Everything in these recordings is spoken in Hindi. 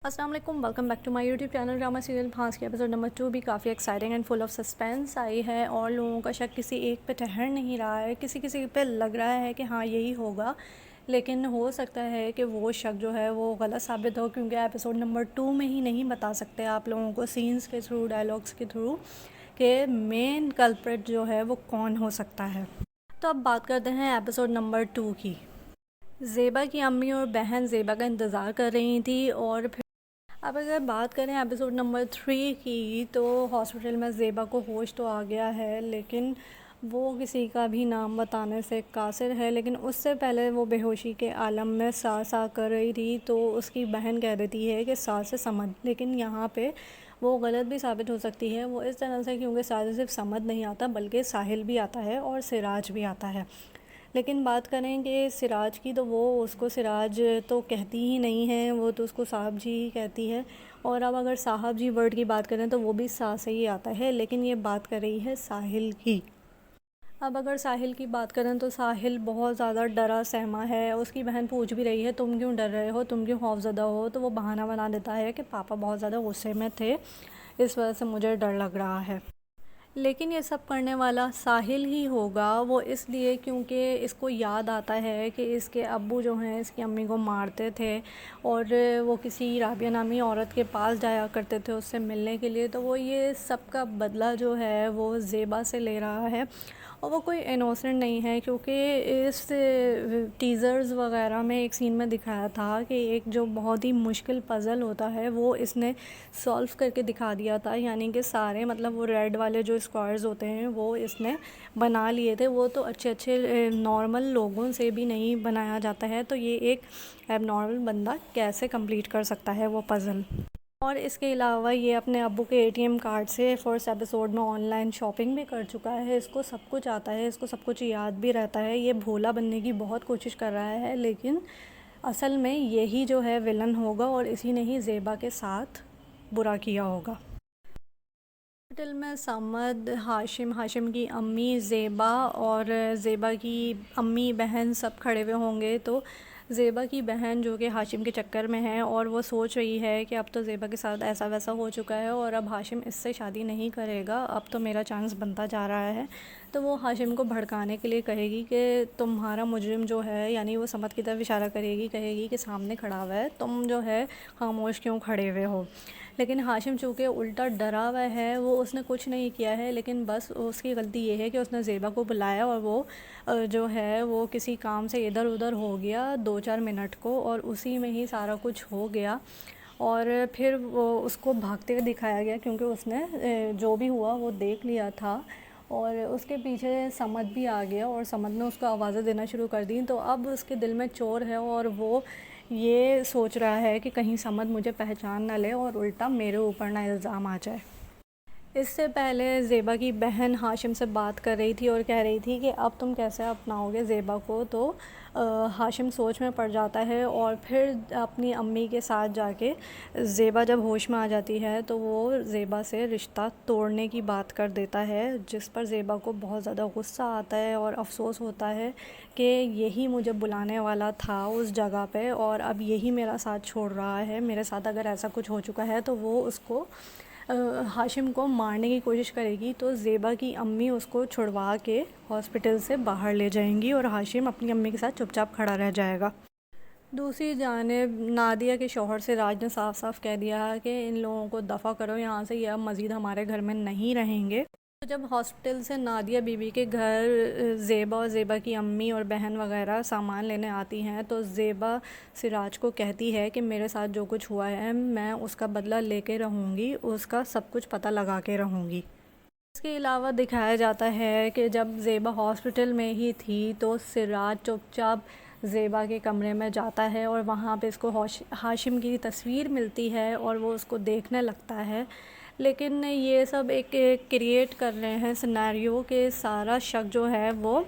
अस्सलाम वालेकुम, welcome back to my YouTube channel. Drama serial भांस के एपिसोड नंबर 2 भी काफ़ी exciting and full of suspense आई है और लोगों का शक किसी एक पे ठहर नहीं रहा है। किसी किसी पे लग रहा है कि हाँ यही होगा, लेकिन हो सकता है कि वो शक जो है वो गलत साबित हो, क्योंकि एपिसोड नंबर 2 में ही नहीं बता सकते आप लोगों को सीन्स के थ्रू, डायलॉग्स के थ्रू कि मेन कल्प्रिट जो है वो कौन हो सकता है। तो अब बात करते हैं एपिसोड नंबर 2 की। ज़ेबा की अम्मी और बहन ज़ेबा का इंतज़ार कर रही थी और फिर अब अगर बात करें एपिसोड नंबर 3 की, तो हॉस्पिटल में ज़ेबा को होश तो आ गया है, लेकिन वो किसी का भी नाम बताने से कासिर है। लेकिन उससे पहले वो बेहोशी के आलम में सा कर रही थी, तो उसकी बहन कह देती है कि सा से समझ, लेकिन यहाँ पे वो गलत भी साबित हो सकती है। वो इस तरह से, क्योंकि सा से सिर्फ समझ नहीं आता बल्कि साहिल भी आता है और सिराज भी आता है। लेकिन बात करें कि सिराज की, तो वो उसको सिराज तो कहती ही नहीं है, वो तो उसको साहब जी ही कहती है। और अब अगर साहब जी वर्ड की बात करें तो वो भी सा से ही आता है, लेकिन ये बात कर रही है साहिल की। अब अगर साहिल की बात करें तो साहिल बहुत ज़्यादा डरा सहमा है। उसकी बहन पूछ भी रही है तुम क्यों डर रहे हो, तुम क्यों खौफज़दा हो, तो वो बहाना बना देता है कि पापा बहुत ज़्यादा गुस्से में थे, इस वजह से मुझे डर लग रहा है। लेकिन ये सब करने वाला साहिल ही होगा, वो इसलिए क्योंकि इसको याद आता है कि इसके अब्बू जो हैं इसकी अम्मी को मारते थे और वो किसी राबिया नामी औरत के पास जाया करते थे उससे मिलने के लिए। तो वो ये सब का बदला जो है वो ज़ेबा से ले रहा है और वो कोई इनोसेंट नहीं है, क्योंकि इस टीज़र्स वगैरह में एक सीन में दिखाया था कि एक जो बहुत ही मुश्किल पज़ल होता है वो इसने सॉल्व करके दिखा दिया था। यानी कि सारे, मतलब वो रेड वाले जो स्क्वायर्स होते हैं वो इसने बना लिए थे। वो तो अच्छे अच्छे नॉर्मल लोगों से भी नहीं बनाया जाता है, तो ये एक एबनॉर्मल बंदा कैसे कंप्लीट कर सकता है वो पज़ल। और इसके अलावा ये अपने अब्बू के एटीएम कार्ड से फर्स्ट एपिसोड में ऑनलाइन शॉपिंग भी कर चुका है। इसको सब कुछ आता है, इसको सब कुछ याद भी रहता है। ये भोला बनने की बहुत कोशिश कर रहा है, लेकिन असल में यही जो है विलन होगा और इसी ने ही ज़ेबा के साथ बुरा किया होगा। हॉस्पिटल में समद, हाशिम, हाशिम की अम्मी, ज़ेबा और ज़ेबा की अम्मी बहन सब खड़े हुए होंगे। तो ज़ेबा की बहन जो कि हाशिम के चक्कर में है और वो सोच रही है कि अब तो ज़ेबा के साथ ऐसा वैसा हो चुका है और अब हाशिम इससे शादी नहीं करेगा, अब तो मेरा चांस बनता जा रहा है। तो वो हाशिम को भड़काने के लिए कहेगी कि तुम्हारा मुजरिम जो है, यानी वो समद की तरफ इशारा करेगी, कहेगी कि सामने खड़ा हुआ है, तुम जो है खामोश क्यों खड़े हुए हो। लेकिन हाशिम चूँकि उल्टा डरा हुआ है, वो उसने कुछ नहीं किया है, लेकिन बस उसकी गलती ये है कि उसने ज़ेबा को बुलाया और वो जो है वो किसी काम से इधर उधर हो गया 2-4 मिनट को, और उसी में ही सारा कुछ हो गया। और फिर वो उसको भागते हुए दिखाया गया, क्योंकि उसने जो भी हुआ वो देख लिया था और उसके पीछे समद भी आ गया और समद ने उसको आवाज़ें देना शुरू कर दी। तो अब उसके दिल में चोर है और वो ये सोच रहा है कि कहीं समद मुझे पहचान ना ले और उल्टा मेरे ऊपर ना इल्ज़ाम आ जाए। इससे पहले ज़ेबा की बहन हाशिम से बात कर रही थी और कह रही थी कि अब तुम कैसे अपनाओगे ज़ेबा को। तो हाशिम सोच में पड़ जाता है और फिर अपनी अम्मी के साथ जाके ज़ेबा जब होश में आ जाती है तो वो ज़ेबा से रिश्ता तोड़ने की बात कर देता है, जिस पर ज़ेबा को बहुत ज़्यादा गुस्सा आता है और अफसोस होता है कि यही मुझे बुलाने वाला था उस जगह पे और अब यही मेरा साथ छोड़ रहा है। मेरे साथ अगर ऐसा कुछ हो चुका है तो वो उसको हाशिम को मारने की कोशिश करेगी। तो ज़ेबा की अम्मी उसको छुड़वा के हॉस्पिटल से बाहर ले जाएंगी और हाशिम अपनी अम्मी के साथ चुपचाप खड़ा रह जाएगा। दूसरी जानिब नादिया के शौहर से राज ने साफ साफ कह दिया कि इन लोगों को दफ़ा करो यहाँ से, ये अब मज़ीद हमारे घर में नहीं रहेंगे। तो जब हॉस्पिटल से नादिया बीबी के घर ज़ेबा और ज़ेबा की अम्मी और बहन वगैरह सामान लेने आती हैं, तो ज़ेबा सिराज को कहती है कि मेरे साथ जो कुछ हुआ है मैं उसका बदला लेके रहूँगी, उसका सब कुछ पता लगा के रहूँगी। इसके अलावा दिखाया जाता है कि जब ज़ेबा हॉस्पिटल में ही थी तो सिराज चुपचाप ज़ेबा के कमरे में जाता है और वहाँ पे इसको हाशिम की तस्वीर मिलती है और वो उसको देखने लगता है। लेकिन ये सब एक क्रिएट कर रहे हैं सिनेरियो के सारा शक जो है वो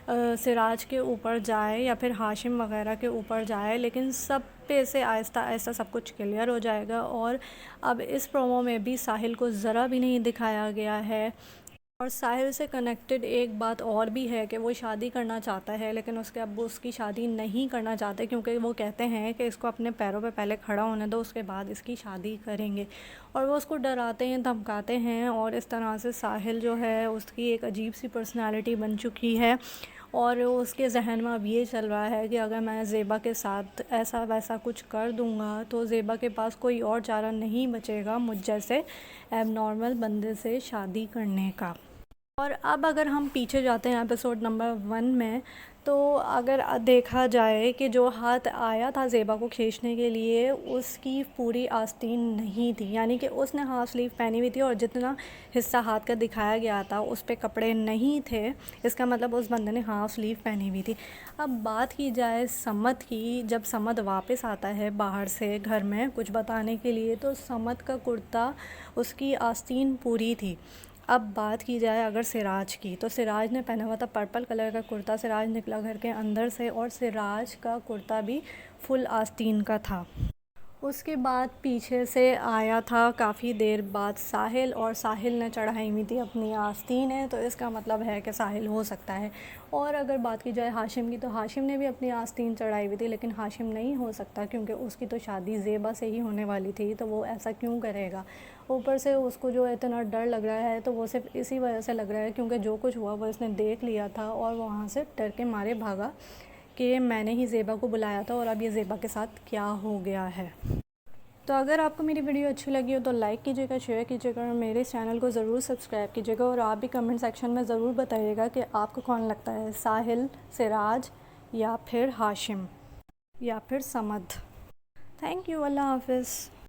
सिराज के ऊपर जाए या फिर हाशिम वगैरह के ऊपर जाए, लेकिन सब पे से आहिस्ता आहिस्ता सब कुछ क्लियर हो जाएगा। और अब इस प्रोमो में भी साहिल को ज़रा भी नहीं दिखाया गया है। और साहिल से कनेक्टेड एक बात और भी है कि वो शादी करना चाहता है, लेकिन उसके अब्बू उसकी शादी नहीं करना चाहते, क्योंकि वो कहते हैं कि इसको अपने पैरों पे पहले खड़ा होने दो, उसके बाद इसकी शादी करेंगे। और वो उसको डराते हैं, धमकाते हैं, और इस तरह से साहिल जो है उसकी एक अजीब सी पर्सनालिटी बन चुकी है। और उसके जहन में अब ये चल रहा है कि अगर मैं ज़ेबा के साथ ऐसा वैसा कुछ कर दूँगा तो ज़ेबा के पास कोई और चारा नहीं बचेगा मुझ जैसे एबनॉर्मल बंदे से शादी करने का। और अब अगर हम पीछे जाते हैं एपिसोड नंबर 1 में, तो अगर देखा जाए कि जो हाथ आया था ज़ेबा को खींचने के लिए, उसकी पूरी आस्तीन नहीं थी, यानी कि उसने हाफ स्लीव पहनी हुई थी और जितना हिस्सा हाथ का दिखाया गया था उस पे कपड़े नहीं थे। इसका मतलब उस बंदे ने हाफ स्लीव पहनी हुई थी। अब बात की जाए समत की, जब समत वापस आता है बाहर से घर में कुछ बताने के लिए, तो समत का कुर्ता उसकी आस्तीन पूरी थी। अब बात की जाए अगर सिराज की, तो सिराज ने पहना हुआ था पर्पल कलर का कुर्ता। सिराज निकला घर के अंदर से और सिराज का कुर्ता भी फुल आस्तीन का था। उसके बाद पीछे से आया था काफ़ी देर बाद साहिल, और साहिल ने चढ़ाई हुई थी अपनी आस्तीनें, तो इसका मतलब है कि साहिल हो सकता है। और अगर बात की जाए हाशिम की, तो हाशिम ने भी अपनी आस्तीन चढ़ाई हुई थी, लेकिन हाशिम नहीं हो सकता क्योंकि उसकी तो शादी ज़ेबा से ही होने वाली थी, तो वो ऐसा क्यों करेगा। ऊपर से उसको जो इतना डर लग रहा है, तो वो सिर्फ इसी वजह से लग रहा है क्योंकि जो कुछ हुआ वो इसने देख लिया था और वहाँ से डर के मारे भागा कि मैंने ही ज़ेबा को बुलाया था और अब ये ज़ेबा के साथ क्या हो गया है। तो अगर आपको मेरी वीडियो अच्छी लगी हो तो लाइक कीजिएगा, शेयर कीजिएगा और मेरे चैनल को ज़रूर सब्सक्राइब कीजिएगा। और आप भी कमेंट सेक्शन में ज़रूर बताइएगा कि आपको कौन लगता है, साहिल, सिराज, या फिर हाशिम, या फिर समद। थैंक यू, अल्लाह हाफ़िज़।